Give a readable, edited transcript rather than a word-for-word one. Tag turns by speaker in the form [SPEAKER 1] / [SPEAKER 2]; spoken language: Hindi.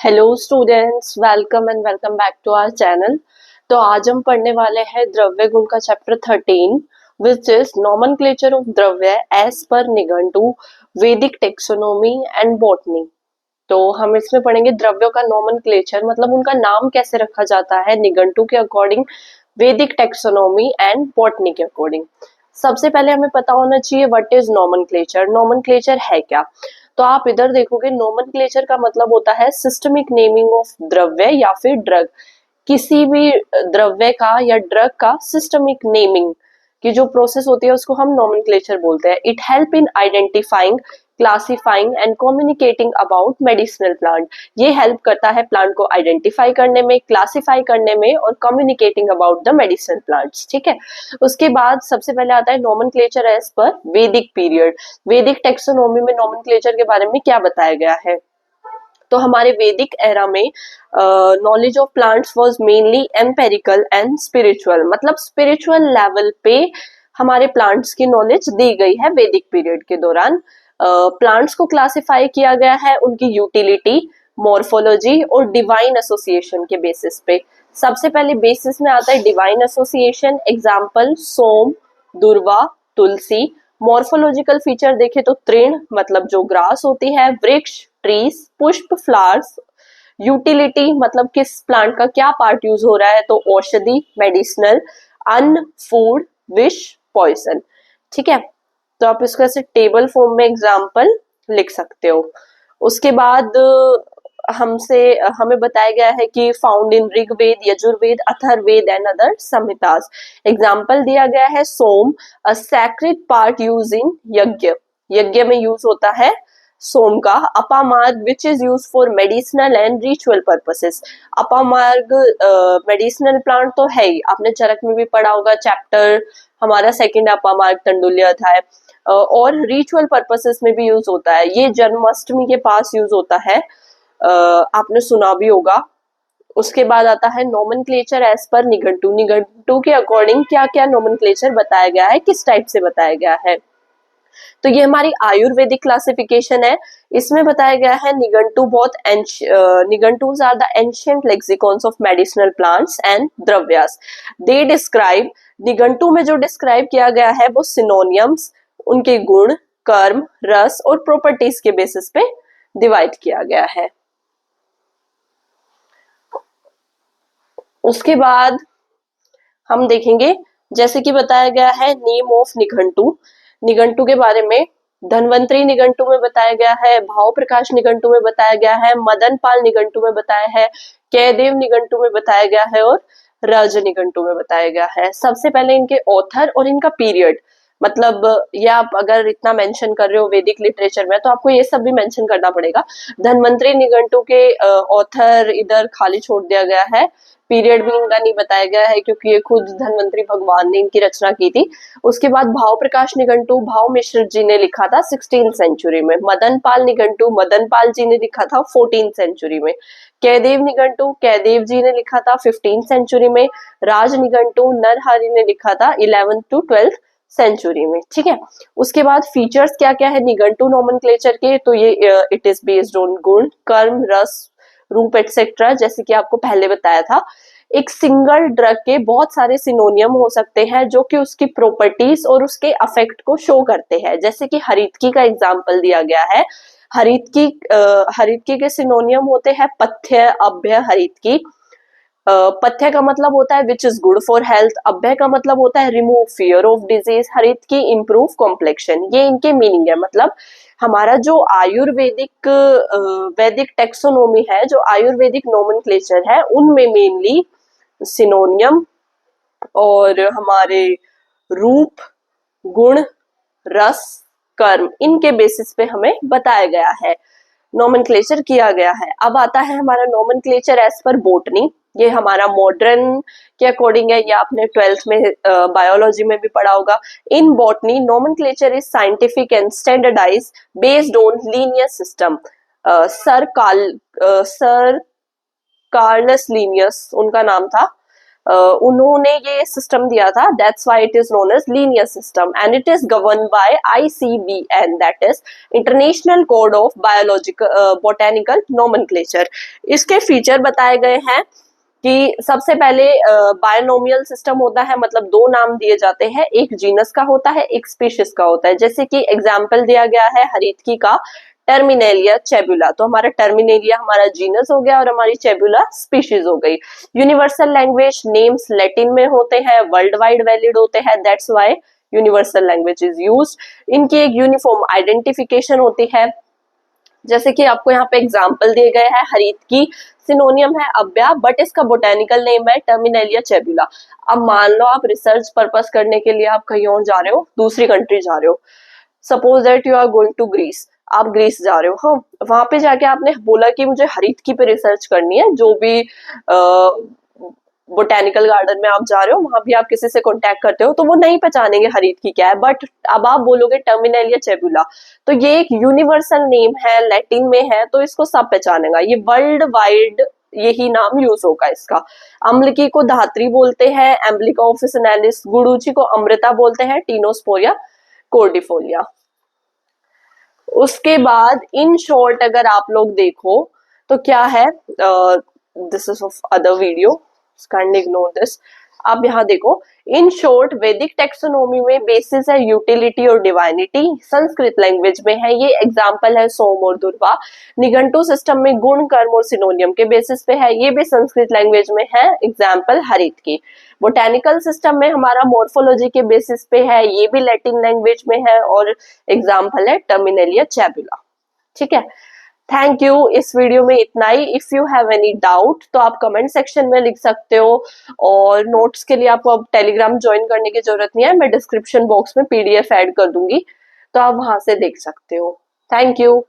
[SPEAKER 1] Hello students, welcome and welcome back to our channel. तो आज हम पढ़ने वाले हैं द्रव्य गुण का chapter 13 which is nomenclature of द्रव्य एज पर निघंटु, वैदिक टेक्सोनोमी एंड बॉटनी। तो हम इसमें पढ़ेंगे द्रव्यों का नॉमेनक्लेचर, मतलब उनका नाम कैसे रखा जाता है निघंटु के अकॉर्डिंग, वैदिक टेक्सोनोमी एंड बॉटनी के अकॉर्डिंग। सबसे पहले हमें पता होना चाहिए व्हाट इज नॉमेनक्लेचर। नॉमेनक्लेचर है क्या? तो आप इधर देखोगे, नोमेनक्लेचर का मतलब होता है सिस्टमिक नेमिंग ऑफ द्रव्य या फिर ड्रग। किसी भी द्रव्य का या ड्रग का सिस्टमिक नेमिंग की जो प्रोसेस होती है उसको हम नोमेनक्लेचर बोलते हैं। It help in identifying, classifying and communicating about medicinal plant. ये हेल्प करता है प्लांट को आइडेंटिफाई करने में, क्लासिफाई करने में और communicating about the medicinal plants. ठीक है, उसके बाद सबसे पहले आता है नोमेनक्लेचर एज पर वैदिक पीरियड। वैदिक टेक्सोनोमी में नोमेनक्लेचर के बारे में क्या बताया गया है? तो हमारे वैदिक एरा में knowledge of plants was mainly empirical and spiritual, मतलब स्पिरिचुअल लेवल पे हमारे प्लांट्स की नॉलेज दी गई है वैदिक पीरियड के दौरान। प्लांट्स को क्लासिफाई किया गया है उनकी यूटिलिटी, मॉर्फोलॉजी और डिवाइन एसोसिएशन के बेसिस पे। सबसे पहले बेसिस में आता है डिवाइन एसोसिएशन, एग्जाम्पल सोम, दुर्वा, तुलसी। मॉर्फोलॉजिकल फीचर देखे तो तृण मतलब जो ग्रास होती है, वृक्ष ट्रीज, पुष्प फ्लावर्स। यूटिलिटी मतलब किस प्लांट का क्या पार्ट यूज हो रहा है, तो औषधि मेडिसिनल, अन्न फूड, विश पॉइजन। ठीक है, तो आप इसको ऐसे टेबल फॉर्म में एग्जाम्पल लिख सकते हो। उसके बाद हमें बताया गया है कि found in Rigveda, Yajurveda, Atharvaveda and other Samhitas. Example दिया गया है soma, a sacred plant use in yajna. यज्ञ में यूज होता है सोम का। Apamarga which is use for medicinal and ritual purposes. अपामार्ग मेडिसिनल प्लांट तो है ही, आपने चरक में भी पढ़ा होगा, चैप्टर हमारा सेकंड अपामार्ग तंडुल्य अध्याय। और रिचुअल पर्पसेस में भी यूज होता है। ये जन्माष्टमी के पास यूज होता है, आपने सुना भी होगा। उसके बाद आता है नोमेनक्लेचर एज पर निघंटु। निघंटु के अकॉर्डिंग क्या क्या नोमेनक्लेचर बताया गया है, किस टाइप से बताया गया है। तो ये हमारी आयुर्वेदिक क्लासिफिकेशन है। इसमें बताया गया है Nighantu Nighantus are the ancient lexicons of medicinal plants and dravyas. They describe, Nighantu में जो डिस्क्राइब किया गया है वो सिनोनियम्स, उनके गुण, कर्म, रस और प्रॉपर्टीज के बेसिस पे डिवाइड किया गया है। उसके बाद हम देखेंगे, जैसे कि बताया गया है नेम ऑफ निघंटु। निघंटु के बारे में धन्वंतरी निघंटु में बताया गया है, भाव प्रकाश निघंटु में बताया गया है, मदन पाल निघंटु में बताया है, कैदेव निघंटु में बताया गया है और रज निघंटु में बताया गया है। सबसे पहले इनके ऑथर और इनका पीरियड, मतलब ये आप अगर इतना मेंशन कर रहे हो वैदिक लिटरेचर में तो आपको ये सब भी मेंशन करना पड़ेगा। धन्वंतरी निघंटु के ऑथर इधर खाली छोड़ दिया गया है, पीरियड भी इनका नहीं बताया गया है क्योंकि ये खुद धन्वंतरी भगवान ने इनकी रचना की थी। उसके बाद भाव प्रकाश निघंटु भाव मिश्र जी ने लिखा था 16th सेंचुरी में। मदन पाल निघंटु मदन पाल जी ने लिखा था 14th सेंचुरी में। कैदेव निघंटु कैदेव जी ने लिखा था 15th सेंचुरी में। राज निघंटु नरहरि ने लिखा था 11th to 12th सेंचुरी में। ठीक है, उसके बाद फीचर्स क्या क्या है निघंटु नोमेनक्लेचर के, तो ये इट इज बेस्ड ऑन गुण, कर्म, रस, रूप एटसेट्रा, जैसे कि आपको पहले बताया था। एक सिंगल ड्रग के बहुत सारे सिनोनियम हो सकते हैं जो कि उसकी प्रॉपर्टीज और उसके अफेक्ट को शो करते हैं, जैसे कि हरितकी का एग्जांपल दिया गया है। हरितकी के सिनोनियम होते हैं पथ्य, अभ्य, हरितकी। पथ्य का मतलब होता है which is good for health, अभ्य का मतलब होता है remove fear of disease, Haritaki improve complexion. ये इनके मीनिंग है। मतलब हमारा जो आयुर्वेदिक वैदिक टेक्सोनोमी है, जो आयुर्वेदिक नोमेनक्लेचर है, उनमें मेनली सिनोनियम और हमारे रूप, गुण, रस, कर्म, इनके बेसिस पे हमें बताया गया है, नोमेनक्लेचर किया गया है। अब आता है हमारा नोमेनक्लेचर एज पर बॉटनी। ये हमारा मॉडर्न के अकॉर्डिंग है, ये आपने 12th में बायोलॉजी में भी पढ़ा होगा। In botany nomenclature is scientific and standardise based on linear system. Sir Carolus Linnaeus उनका नाम था। उन्होंने ये सिस्टम दिया था, that's why it is known as linear system and it is govern by ICBN, that is international code of biological botanical nomenclature. इसके फीचर बताए गए हैं कि सबसे पहले बायोनोमियल सिस्टम होता है, मतलब दो नाम दिए जाते हैं, एक जीनस का होता है, एक स्पीशीज का होता है। जैसे कि एग्जाम्पल दिया गया है हरितकी का टर्मिनेलिया चेबुला, तो हमारा टर्मिनेलिया हमारा जीनस हो गया और हमारी चेबुला स्पीशीज हो गई। यूनिवर्सल लैंग्वेज नेम्स लैटिन में होते हैं, वर्ल्ड वाइड वैलिड होते हैं, that's why universal language is used. इनकी एक यूनिफॉर्म आइडेंटिफिकेशन होती है। जैसे कि आपको यहाँ पे एग्जाम्पल दिए गए हैं, हरीत की सिनोनियम है अब्या, बट इसका बोटेनिकल नेम है टर्मिनेलिया चेबुला। अब मान लो आप रिसर्च पर्पस करने के लिए आप कहीं और जा रहे हो, दूसरी कंट्री जा रहे हो, suppose that you are going to Greece, आप ग्रीस जा रहे हो, हाँ, वहां पे जाके आपने बोला कि मुझे हरितकी पे रिसर्च करनी है, जो भी बोटेनिकल गार्डन में आप जा रहे हो वहां भी आप किसी से कांटेक्ट करते हो तो वो नहीं पहचानेंगे हरितकी क्या है, बट अब आप बोलोगे टर्मिनेलिया चेबुला, तो ये एक यूनिवर्सल नेम है, लैटिन में है, तो इसको सब पहचानेगा, ये वर्ल्ड वाइड यही नाम यूज होगा इसका। अम्लकी को धात्री बोलते हैं, एम्ब्लिका ऑफिसिनेलिस, गुडुची को अमृता बोलते हैं, टीनोस्पोरिया कोर्डिफोलिया। उसके बाद इन शॉर्ट अगर आप लोग देखो तो क्या है, this is of other video, kindly ignore this. आप यहाँ देखो, इन शॉर्ट वैदिक टेक्सोनोमी में बेसिस है यूटिलिटी और डिवाइनिटी, संस्कृत लैंग्वेज में है, ये एग्जाम्पल है सोम और दुर्वा। निघंटू सिस्टम में गुण कर्म और सिनोनियम के बेसिस पे है, ये भी संस्कृत लैंग्वेज में है, एग्जाम्पल हरित की। बोटेनिकल सिस्टम में हमारा मॉर्फोलॉजी के बेसिस पे है, ये भी लैटिन लैंग्वेज में है और एग्जाम्पल है टर्मिनेलिया चेबुला। ठीक है, थैंक यू। इस वीडियो में इतना ही। If you have any doubt तो आप कमेंट सेक्शन में लिख सकते हो, और नोट्स के लिए आपको अब टेलीग्राम ज्वाइन करने की जरूरत नहीं है, मैं डिस्क्रिप्शन बॉक्स में PDF ऐड कर दूंगी, तो आप वहां से देख सकते हो। Thank you.